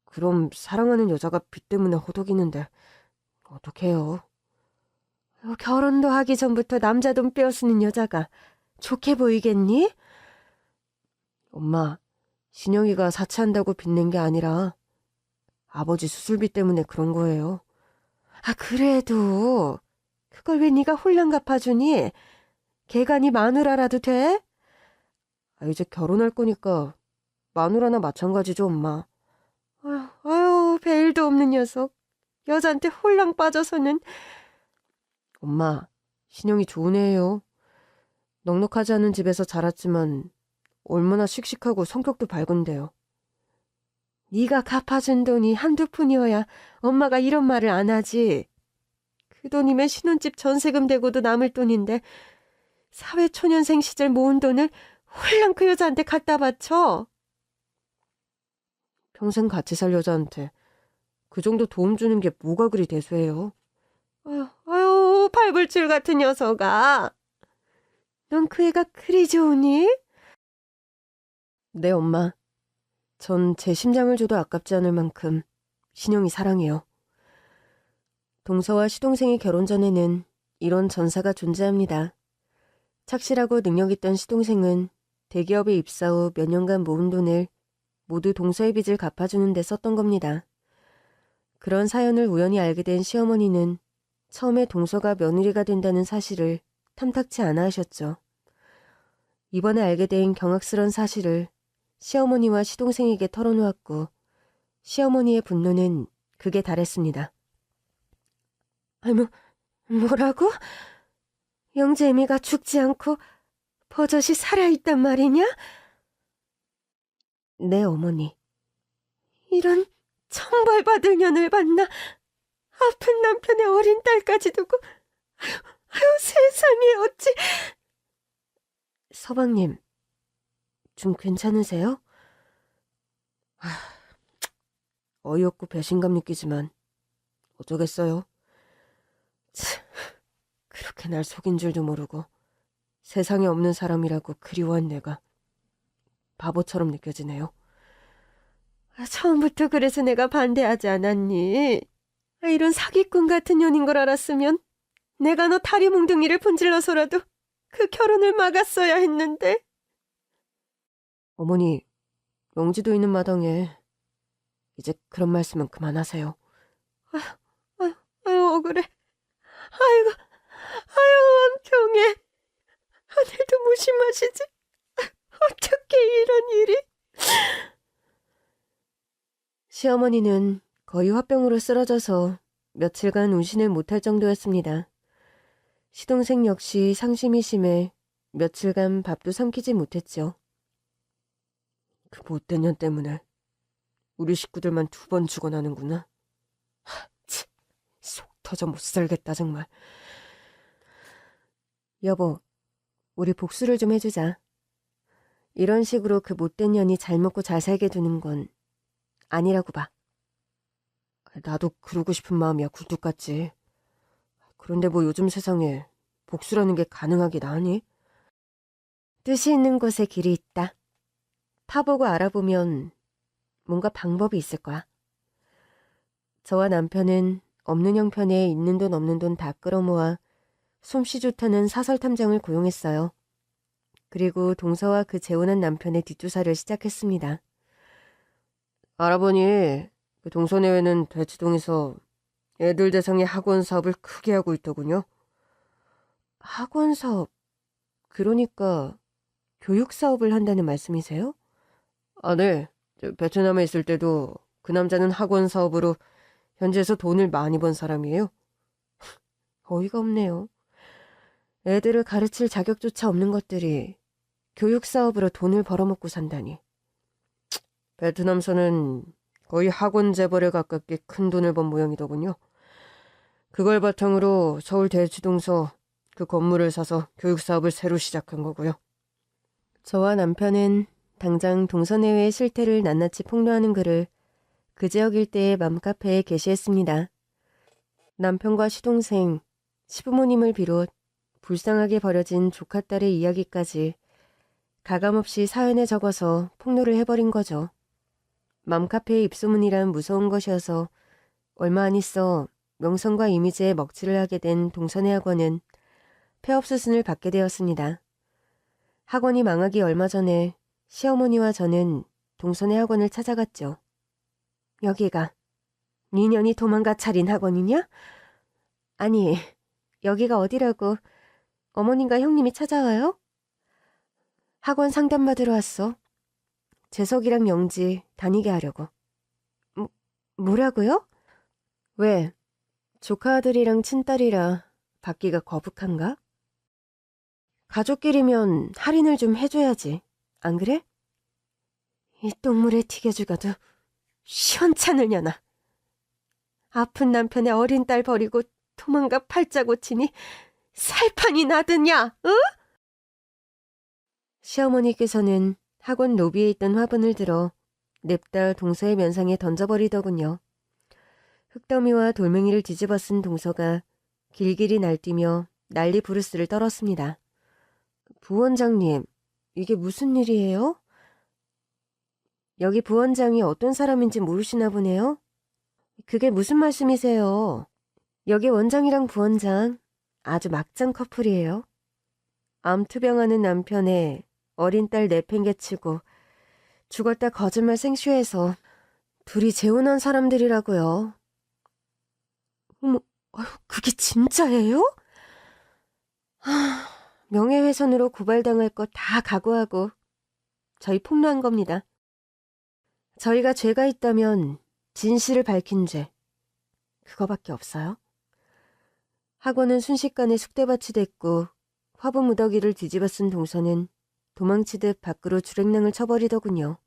그럼 사랑하는 여자가 빚 때문에 호독이는데 어떡해요? 결혼도 하기 전부터 남자 돈 빼앗는 여자가 좋게 보이겠니? 엄마, 신영이가 사치한다고 빚낸 게 아니라 아버지 수술비 때문에 그런 거예요. 그래도 그걸 왜 네가 홀랑 갚아주니? 개간이 마누라라도 돼? 이제 결혼할 거니까 마누라나 마찬가지죠, 엄마. 아유, 배일도 없는 녀석. 여자한테 홀랑 빠져서는. 엄마, 신영이 좋은 애예요. 넉넉하지 않은 집에서 자랐지만 얼마나 씩씩하고 성격도 밝은데요. 네가 갚아준 돈이 한두 푼이어야 엄마가 이런 말을 안 하지. 그 돈이면 신혼집 전세금 대고도 남을 돈인데 사회초년생 시절 모은 돈을 홀랑 그 여자한테 갖다 바쳐. 평생 같이 살 여자한테 그 정도 도움 주는 게 뭐가 그리 대수해요. 아유, 발불출 같은 녀석아. 넌 그 애가 그리 좋으니? 네, 엄마. 전 제 심장을 줘도 아깝지 않을 만큼 신영이 사랑해요. 동서와 시동생이 결혼 전에는 이런 전사가 존재합니다. 착실하고 능력있던 시동생은 대기업에 입사 후 몇 년간 모은 돈을 모두 동서의 빚을 갚아주는 데 썼던 겁니다. 그런 사연을 우연히 알게 된 시어머니는 처음에 동서가 며느리가 된다는 사실을 탐탁치 않아 하셨죠. 이번에 알게 된 경악스런 사실을 시어머니와 시동생에게 털어놓았고 시어머니의 분노는 극에 달했습니다. 뭐라고? 영재미가 죽지 않고 버젓이 살아있단 말이냐? 네, 어머니. 이런 천벌받을 년을 봤나? 아픈 남편의 어린 딸까지 두고. 아유, 세상에 어찌. 서방님, 좀 괜찮으세요? 어이없고 배신감 느끼지만 어쩌겠어요. 그렇게 날 속인 줄도 모르고 세상에 없는 사람이라고 그리워한 내가 바보처럼 느껴지네요. 처음부터 그래서 내가 반대하지 않았니? 이런 사기꾼 같은 년인 걸 알았으면 내가 너 다리 몽둥이를 분질러서라도 그 결혼을 막았어야 했는데. 어머니, 영지도 있는 마당에 이제 그런 말씀은 그만하세요. 아유, 억울해. 아유, 원통해. 하늘도 무심하시지. 어떻게 이런 일이. 시어머니는 거의 화병으로 쓰러져서 며칠간 운신을 못할 정도였습니다. 시동생 역시 상심이 심해 며칠간 밥도 삼키지 못했죠. 그 못된 년 때문에 우리 식구들만 2번 죽어나는구나. 속 터져 못 살겠다 정말. 여보, 우리 복수를 좀 해주자. 이런 식으로 그 못된 년이 잘 먹고 잘 살게 두는 건 아니라고 봐. 나도 그러고 싶은 마음이야 굴뚝같이. 그런데 뭐 요즘 세상에 복수라는 게 가능하긴 하니? 뜻이 있는 곳에 길이 있다. 파보고 알아보면 뭔가 방법이 있을 거야. 저와 남편은 없는 형편에 있는 돈 없는 돈 다 끌어모아 솜씨 좋다는 사설 탐정을 고용했어요. 그리고 동서와 그 재혼한 남편의 뒷조사를 시작했습니다. 알아보니 그 동서내외는 대치동에서 애들 대상의 학원 사업을 크게 하고 있더군요. 학원 사업? 그러니까 교육 사업을 한다는 말씀이세요? 아, 네. 베트남에 있을 때도 그 남자는 학원 사업으로 현지에서 돈을 많이 번 사람이에요. 어이가 없네요. 애들을 가르칠 자격조차 없는 것들이 교육 사업으로 돈을 벌어먹고 산다니. 베트남서는 거의 학원 재벌에 가깝게 큰 돈을 번 모양이더군요. 그걸 바탕으로 서울 대치동서 그 건물을 사서 교육 사업을 새로 시작한 거고요. 저와 남편은 당장 동서내외의 실태를 낱낱이 폭로하는 글을 그 지역 일대의 맘카페에 게시했습니다. 남편과 시동생, 시부모님을 비롯 불쌍하게 버려진 조카 딸의 이야기까지 가감없이 사연에 적어서 폭로를 해버린 거죠. 맘카페의 입소문이란 무서운 것이어서 얼마 안 있어 명성과 이미지에 먹칠을 하게 된 동선의 학원은 폐업 수순을 받게 되었습니다. 학원이 망하기 얼마 전에 시어머니와 저는 동선의 학원을 찾아갔죠. 여기가 니년이 도망가 차린 학원이냐? 아니, 여기가 어디라고 어머님과 형님이 찾아와요? 학원 상담 받으러 왔어. 재석이랑 영지 다니게 하려고. 뭐라고요? 왜? 조카 아들이랑 친딸이라 받기가 거북한가? 가족끼리면 할인을 좀 해줘야지. 안 그래? 이 똥물에 튀겨죽어도 시원찮으려나. 아픈 남편의 어린 딸 버리고 도망가 팔자 고치니 살판이 나드냐, 응? 시어머니께서는 학원 로비에 있던 화분을 들어 냅다 동서의 면상에 던져버리더군요. 흙더미와 돌멩이를 뒤집어 쓴 동서가 길길이 날뛰며 난리 부르스를 떨었습니다. 부원장님, 이게 무슨 일이에요? 여기 부원장이 어떤 사람인지 모르시나 보네요. 그게 무슨 말씀이세요? 여기 원장이랑 부원장 아주 막장 커플이에요. 암투병하는 남편에 어린 딸 내팽개치고 죽었다 거짓말 생쇼해서 둘이 재혼한 사람들이라고요. 어머, 그게 진짜예요? 명예훼손으로 고발당할 거 다 각오하고 저희 폭로한 겁니다. 저희가 죄가 있다면 진실을 밝힌 죄, 그거밖에 없어요. 학원은 순식간에 쑥대밭이 됐고 화분 무더기를 뒤집어 쓴 동서는 도망치듯 밖으로 주랭랑을 쳐버리더군요.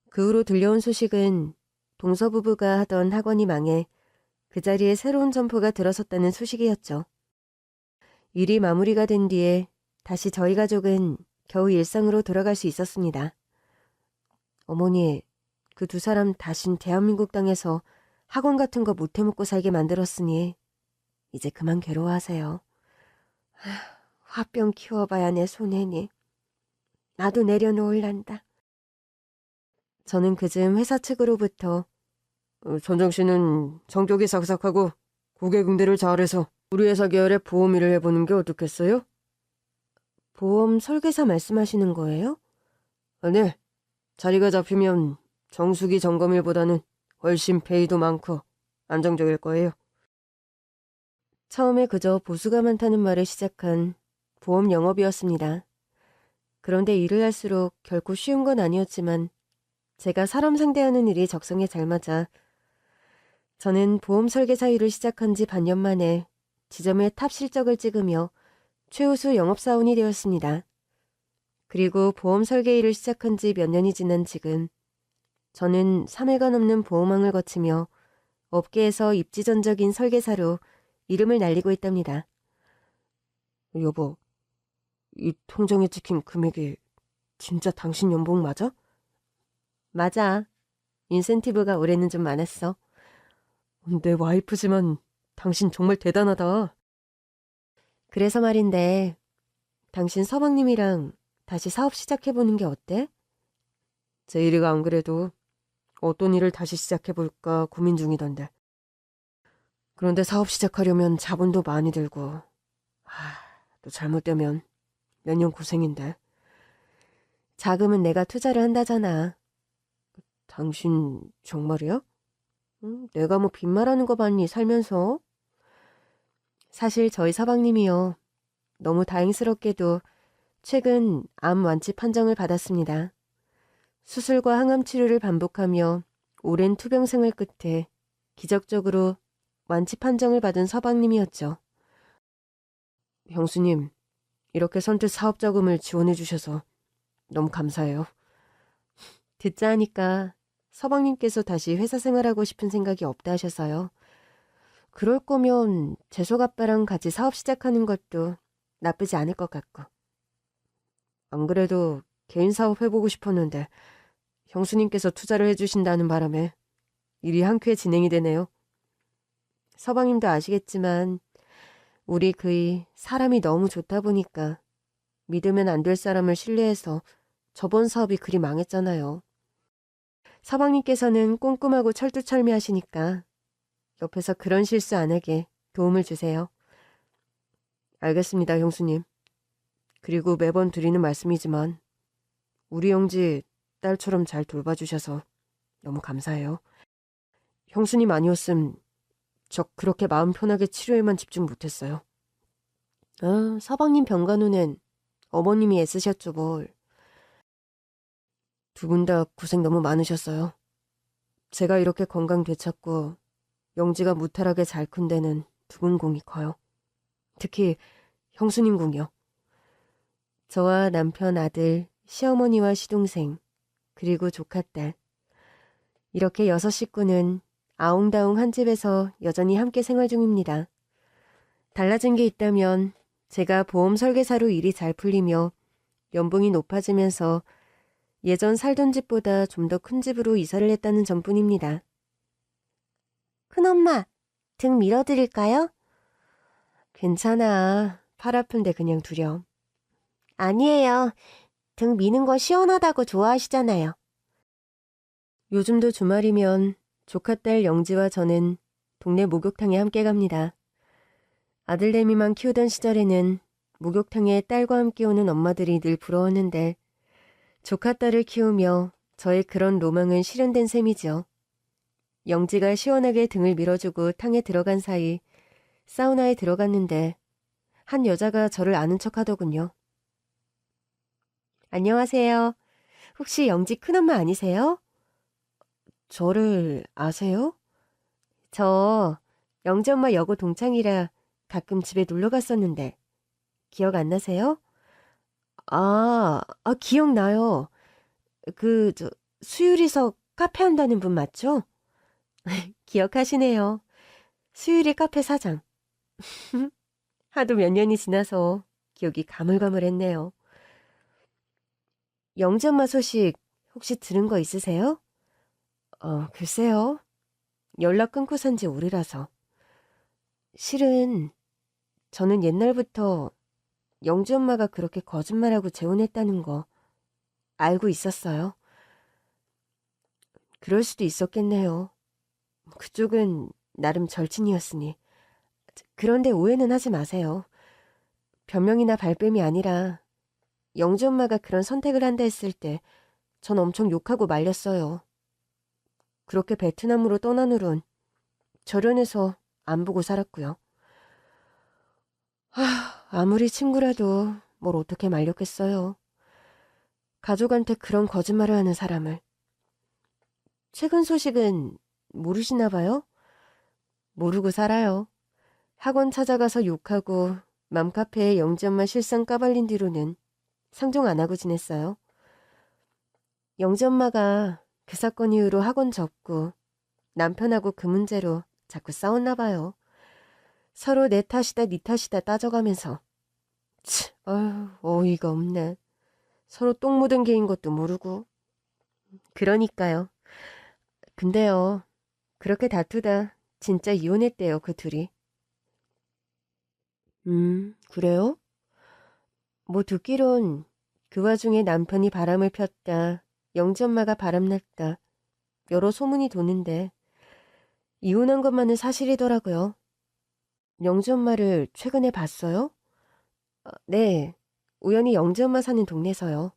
그 후로 들려온 소식은 동서 부부가 하던 학원이 망해 그 자리에 새로운 점포가 들어섰다는 소식이었죠. 일이 마무리가 된 뒤에 다시 저희 가족은 겨우 일상으로 돌아갈 수 있었습니다. 어머니, 그 두 사람 다신 대한민국 땅에서 학원 같은 거 못 해먹고 살게 만들었으니 이제 그만 괴로워하세요. 화병 키워봐야 내 손해니. 나도 내려놓을란다. 저는 그즈음 회사 측으로부터 전정 씨는 성격이 삭삭하고 고객 응대를 잘해서 우리 회사 계열의 보험 일을 해보는 게 어떻겠어요? 보험 설계사 말씀하시는 거예요? 네. 자리가 잡히면 정수기 점검일보다는 훨씬 페이도 많고 안정적일 거예요. 처음에 그저 보수가 많다는 말에 시작한 보험 영업이었습니다. 그런데 일을 할수록 결코 쉬운 건 아니었지만 제가 사람 상대하는 일이 적성에 잘 맞아 저는 보험 설계사 일을 시작한 지 반년 만에 지점의 탑 실적을 찍으며 최우수 영업사원이 되었습니다. 그리고 보험 설계 일을 시작한 지 몇 년이 지난 지금 저는 3회가 넘는 보험왕을 거치며 업계에서 입지전적인 설계사로 이름을 날리고 있답니다. 여보, 이 통장에 찍힌 금액이 진짜 당신 연봉 맞아? 맞아. 인센티브가 올해는 좀 많았어. 내 와이프지만 당신 정말 대단하다. 그래서 말인데, 당신 서방님이랑 다시 사업 시작해보는 게 어때? 제일이가 안 그래도 어떤 일을 다시 시작해볼까 고민 중이던데. 그런데 사업 시작하려면 자본도 많이 들고, 또 잘못되면 몇 년 고생인데. 자금은 내가 투자를 한다잖아. 당신 정말이야? 내가 뭐 빈말하는 거 봤니, 살면서? 사실 저희 서방님이요. 너무 다행스럽게도 최근 암 완치 판정을 받았습니다. 수술과 항암 치료를 반복하며 오랜 투병 생활 끝에 기적적으로 완치 판정을 받은 서방님이었죠. 형수님, 이렇게 선뜻 사업 자금을 지원해 주셔서 너무 감사해요. 듣자 하니까 서방님께서 다시 회사 생활하고 싶은 생각이 없다 하셔서요. 그럴 거면 재석 아빠랑 같이 사업 시작하는 것도 나쁘지 않을 것 같고. 안 그래도 개인 사업 해보고 싶었는데 형수님께서 투자를 해주신다는 바람에 일이 한 큐에 진행이 되네요. 서방님도 아시겠지만 우리 그이 사람이 너무 좋다 보니까 믿으면 안 될 사람을 신뢰해서 저번 사업이 그리 망했잖아요. 서방님께서는 꼼꼼하고 철두철미하시니까 옆에서 그런 실수 안 하게 도움을 주세요. 알겠습니다, 형수님. 그리고 매번 드리는 말씀이지만 우리 영지 딸처럼 잘 돌봐주셔서 너무 감사해요. 형수님 아니었음 저 그렇게 마음 편하게 치료에만 집중 못했어요. 서방님 병간호는 어머님이 애쓰셨죠 뭘. 두 분 다 고생 너무 많으셨어요. 제가 이렇게 건강 되찾고 영지가 무탈하게 잘 큰 데는 두 분 공이 커요. 특히 형수님 공이요. 저와 남편 아들, 시어머니와 시동생, 그리고 조카딸. 이렇게 6식구는 아웅다웅 한 집에서 여전히 함께 생활 중입니다. 달라진 게 있다면 제가 보험 설계사로 일이 잘 풀리며 연봉이 높아지면서 예전 살던 집보다 좀 더 큰 집으로 이사를 했다는 점뿐입니다. 큰엄마, 등 밀어드릴까요? 괜찮아. 팔 아픈데 그냥 두렴. 아니에요. 등 미는 거 시원하다고 좋아하시잖아요. 요즘도 주말이면 조카딸 영지와 저는 동네 목욕탕에 함께 갑니다. 아들내미만 키우던 시절에는 목욕탕에 딸과 함께 오는 엄마들이 늘 부러웠는데 조카딸을 키우며 저의 그런 로망은 실현된 셈이죠. 영지가 시원하게 등을 밀어주고 탕에 들어간 사이 사우나에 들어갔는데 한 여자가 저를 아는 척 하더군요. 안녕하세요. 혹시 영지 큰엄마 아니세요? 저를 아세요? 저 영지 엄마 여고 동창이라 가끔 집에 놀러 갔었는데 기억 안 나세요? 기억나요. 수유리석 카페 한다는 분 맞죠? 기억하시네요. 수유리 카페 사장. 하도 몇 년이 지나서 기억이 가물가물했네요. 영지 엄마 소식 혹시 들은 거 있으세요? 글쎄요. 연락 끊고 산 지 오래라서. 실은 저는 옛날부터 영지 엄마가 그렇게 거짓말하고 재혼했다는 거 알고 있었어요. 그럴 수도 있었겠네요. 그쪽은 나름 절친이었으니. 그런데 오해는 하지 마세요. 변명이나 발뺌이 아니라 영지 엄마가 그런 선택을 한다 했을 때 전 엄청 욕하고 말렸어요. 그렇게 베트남으로 떠난 후론 절연해서 안 보고 살았고요. 아무리 친구라도 뭘 어떻게 말렸겠어요. 가족한테 그런 거짓말을 하는 사람을. 최근 소식은 모르시나 봐요? 모르고 살아요. 학원 찾아가서 욕하고 맘카페에 영지 엄마 실상 까발린 뒤로는 상종 안 하고 지냈어요. 영지 엄마가 그 사건 이후로 학원 접고 남편하고 그 문제로 자꾸 싸웠나 봐요. 서로 내 탓이다 네 탓이다 따져가면서. 어이가 없네. 서로 똥 묻은 개인 것도 모르고. 그러니까요. 근데요. 그렇게 다투다 진짜 이혼했대요 그 둘이. 그래요? 뭐 듣기론 그 와중에 남편이 바람을 폈다, 영지 엄마가 바람났다, 여러 소문이 도는데 이혼한 것만은 사실이더라고요. 영지 엄마를 최근에 봤어요? 네, 우연히 영지 엄마 사는 동네에서요.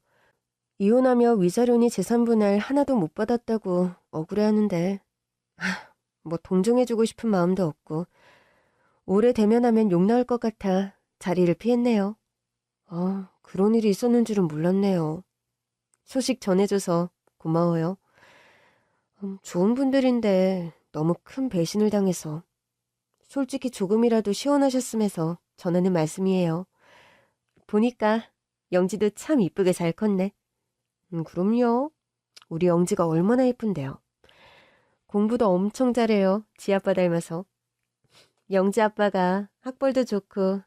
이혼하며 위자료니 재산분할 하나도 못 받았다고 억울해하는데 뭐 동정해주고 싶은 마음도 없고 오래 대면하면 욕 나올 것 같아 자리를 피했네요. 그런 일이 있었는 줄은 몰랐네요. 소식 전해줘서 고마워요. 좋은 분들인데 너무 큰 배신을 당해서 솔직히 조금이라도 시원하셨음해서 전하는 말씀이에요. 보니까 영지도 참 이쁘게 잘 컸네. 그럼요. 우리 영지가 얼마나 예쁜데요. 공부도 엄청 잘해요. 지 아빠 닮아서. 영지 아빠가 학벌도 좋고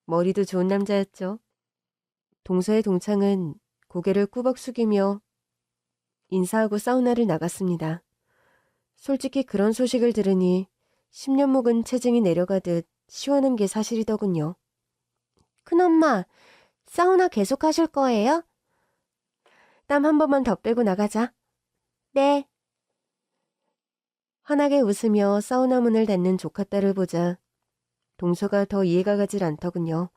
머리도 좋은 남자였죠. 동서의 동창은 고개를 꾸벅 숙이며 인사하고 사우나를 나갔습니다. 솔직히 그런 소식을 들으니 10년 묵은 체증이 내려가듯 시원한 게 사실이더군요. 큰엄마, 사우나 계속 하실 거예요? 땀 한 번만 더 빼고 나가자. 네. 환하게 웃으며 사우나 문을 닫는 조카딸을 보자 동서가 더 이해가 가질 않더군요.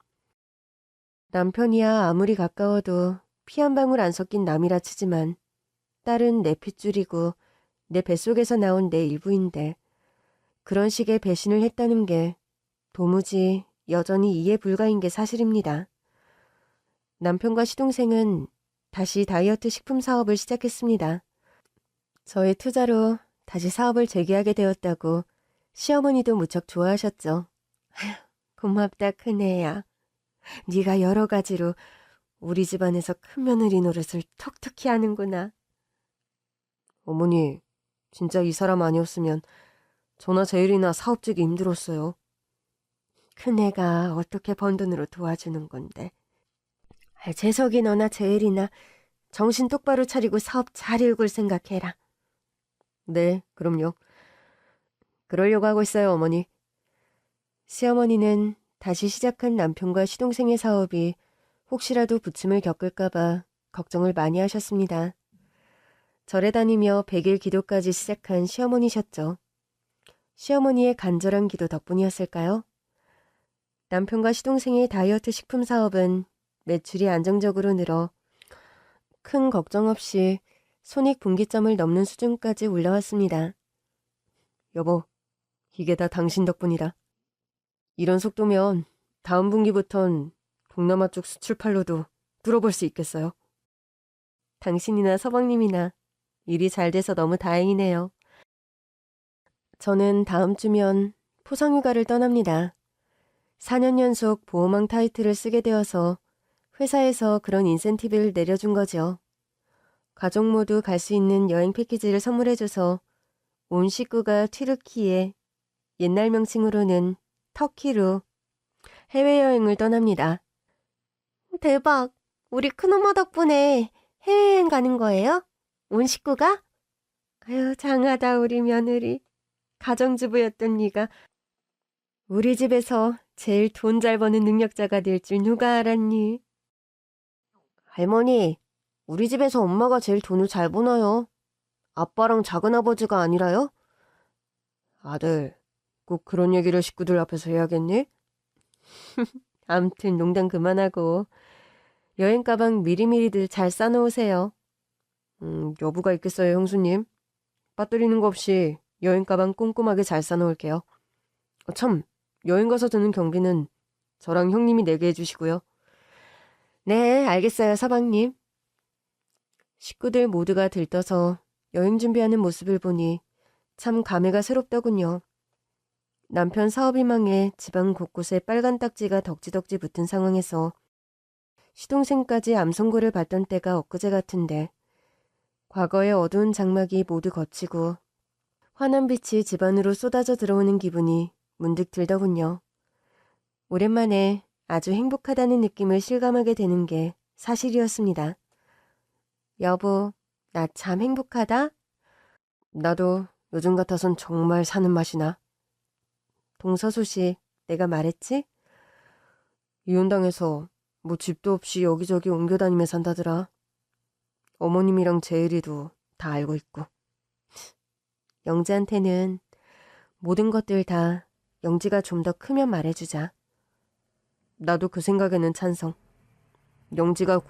남편이야 아무리 가까워도 피 한 방울 안 섞인 남이라 치지만 딸은 내 핏줄이고 내 뱃속에서 나온 내 일부인데 그런 식의 배신을 했다는 게 도무지 여전히 이해 불가인 게 사실입니다. 남편과 시동생은 다시 다이어트 식품 사업을 시작했습니다. 저의 투자로 다시 사업을 재개하게 되었다고 시어머니도 무척 좋아하셨죠. 고맙다 큰애야. 네가 여러 가지로 우리 집안에서 큰 며느리 노릇을 톡톡히 하는구나. 어머니, 진짜 이 사람 아니었으면 저나 제일이나 사업주기 힘들었어요. 큰애가 어떻게 번 돈으로 도와주는 건데. 재석이 너나 제일이나 정신 똑바로 차리고 사업 잘 이끌 생각해라. 네, 그럼요. 그러려고 하고 있어요, 어머니. 시어머니는 다시 시작한 남편과 시동생의 사업이 혹시라도 부침을 겪을까봐 걱정을 많이 하셨습니다. 절에 다니며 100일 기도까지 시작한 시어머니셨죠. 시어머니의 간절한 기도 덕분이었을까요? 남편과 시동생의 다이어트 식품 사업은 매출이 안정적으로 늘어 큰 걱정 없이 손익분기점을 넘는 수준까지 올라왔습니다. 여보, 이게 다 당신 덕분이다. 이런 속도면 다음 분기부턴 동남아 쪽 수출팔로도 뚫어볼 수 있겠어요. 당신이나 서방님이나 일이 잘 돼서 너무 다행이네요. 저는 다음 주면 포상휴가를 떠납니다. 4년 연속 보호망 타이틀을 쓰게 되어서 회사에서 그런 인센티브를 내려준 거죠. 가족 모두 갈 수 있는 여행 패키지를 선물해줘서 온 식구가 튀르키예, 옛날 명칭으로는 터키로 해외여행을 떠납니다. 대박. 우리 큰엄마 덕분에 해외여행 가는 거예요? 온 식구가? 아유, 장하다 우리 며느리. 가정주부였던 네가 우리 집에서 제일 돈 잘 버는 능력자가 될 줄 누가 알았니? 할머니, 우리 집에서 엄마가 제일 돈을 잘 버나요? 아빠랑 작은아버지가 아니라요? 아들, 꼭 그런 얘기를 식구들 앞에서 해야겠니? 암튼 농담 그만하고 여행 가방 미리미리들 잘 싸놓으세요. 여부가 있겠어요, 형수님. 빠뜨리는 거 없이 여행 가방 꼼꼼하게 잘 싸놓을게요. 참, 여행 가서 드는 경비는 저랑 형님이 내게 해주시고요. 네, 알겠어요, 서방님. 식구들 모두가 들떠서 여행 준비하는 모습을 보니 참 감회가 새롭더군요. 남편 사업이 망해 집안 곳곳에 빨간 딱지가 덕지덕지 붙은 상황에서 시동생까지 암송고를 받던 때가 엊그제 같은데 과거의 어두운 장막이 모두 걷히고 환한 빛이 집안으로 쏟아져 들어오는 기분이 문득 들더군요. 오랜만에 아주 행복하다는 느낌을 실감하게 되는 게 사실이었습니다. 여보, 나 참 행복하다? 나도 요즘 같아선 정말 사는 맛이 나. 동서소식 내가 말했지? 이혼당해서 뭐 집도 없이 여기저기 옮겨다니며 산다더라. 어머님이랑 재일이도 다 알고 있고. 영지한테는 모든 것들 다 영지가 좀 더 크면 말해주자. 나도 그 생각에는 찬성. 영지가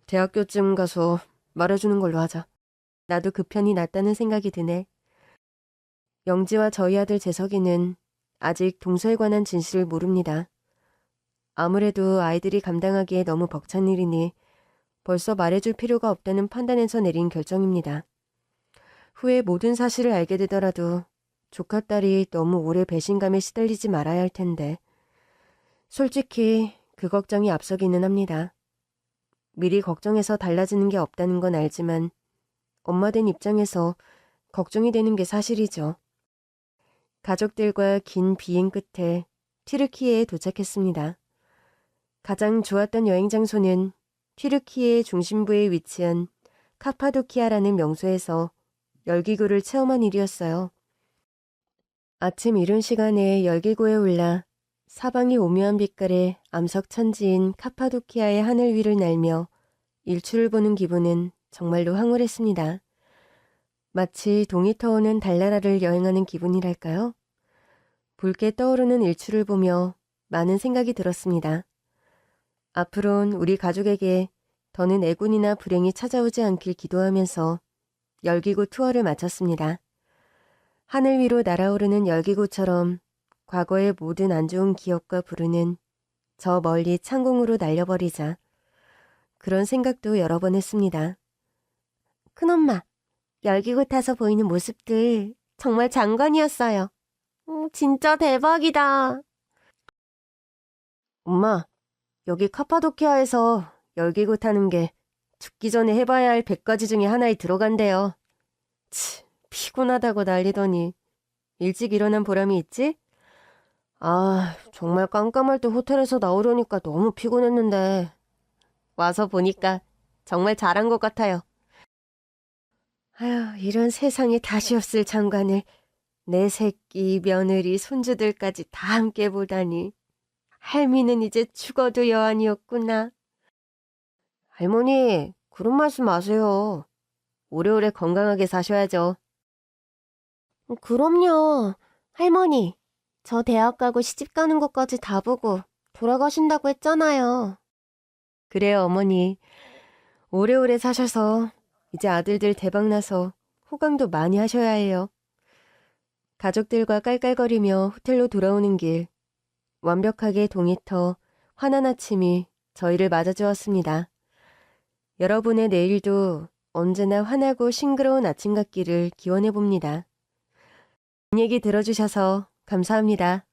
대학교쯤 가서 말해주는 걸로 하자. 나도 그 편이 낫다는 생각이 드네. 영지와 저희 아들 재석이는 아직 동서에 관한 진실을 모릅니다. 아무래도 아이들이 감당하기에 너무 벅찬 일이니 벌써 말해줄 필요가 없다는 판단에서 내린 결정입니다. 후에 모든 사실을 알게 되더라도 조카딸이 너무 오래 배신감에 시달리지 말아야 할 텐데 솔직히 그 걱정이 앞서기는 합니다. 미리 걱정해서 달라지는 게 없다는 건 알지만 엄마 된 입장에서 걱정이 되는 게 사실이죠. 가족들과 긴 비행 끝에 튀르키예에 도착했습니다. 가장 좋았던 여행 장소는 튀르키예 중심부에 위치한 카파도키아라는 명소에서 열기구를 체험한 일이었어요. 아침 이른 시간에 열기구에 올라 사방이 오묘한 빛깔의 암석 천지인 카파도키아의 하늘 위를 날며 일출을 보는 기분은 정말로 황홀했습니다. 마치 동이 터오는 달나라를 여행하는 기분이랄까요? 붉게 떠오르는 일출을 보며 많은 생각이 들었습니다. 앞으론 우리 가족에게 더는 애군이나 불행이 찾아오지 않길 기도하면서 열기구 투어를 마쳤습니다. 하늘 위로 날아오르는 열기구처럼 과거의 모든 안 좋은 기억과 불운은 저 멀리 창공으로 날려버리자. 그런 생각도 여러 번 했습니다. 큰엄마, 열기구 타서 보이는 모습들 정말 장관이었어요. 진짜 대박이다. 엄마, 여기 카파도키아에서 열기구 타는 게 죽기 전에 해봐야 할 100가지 중에 하나에 들어간대요. 피곤하다고 난리더니 일찍 일어난 보람이 있지? 정말 깜깜할 때 호텔에서 나오려니까 너무 피곤했는데 와서 보니까 정말 잘한 것 같아요. 이런 세상에 다시 없을 장관을 내 새끼, 며느리, 손주들까지 다 함께 보다니. 할미는 이제 죽어도 여한이었구나. 할머니, 그런 말씀 마세요. 오래오래 건강하게 사셔야죠. 그럼요. 할머니, 저 대학 가고 시집 가는 것까지 다 보고 돌아가신다고 했잖아요. 그래요, 어머니. 오래오래 사셔서 이제 아들들 대박나서 호강도 많이 하셔야 해요. 가족들과 깔깔거리며 호텔로 돌아오는 길, 완벽하게 동이 터 환한 아침이 저희를 맞아주었습니다. 여러분의 내일도 언제나 환하고 싱그러운 아침 같기를 기원해봅니다. 이 얘기 들어주셔서 감사합니다.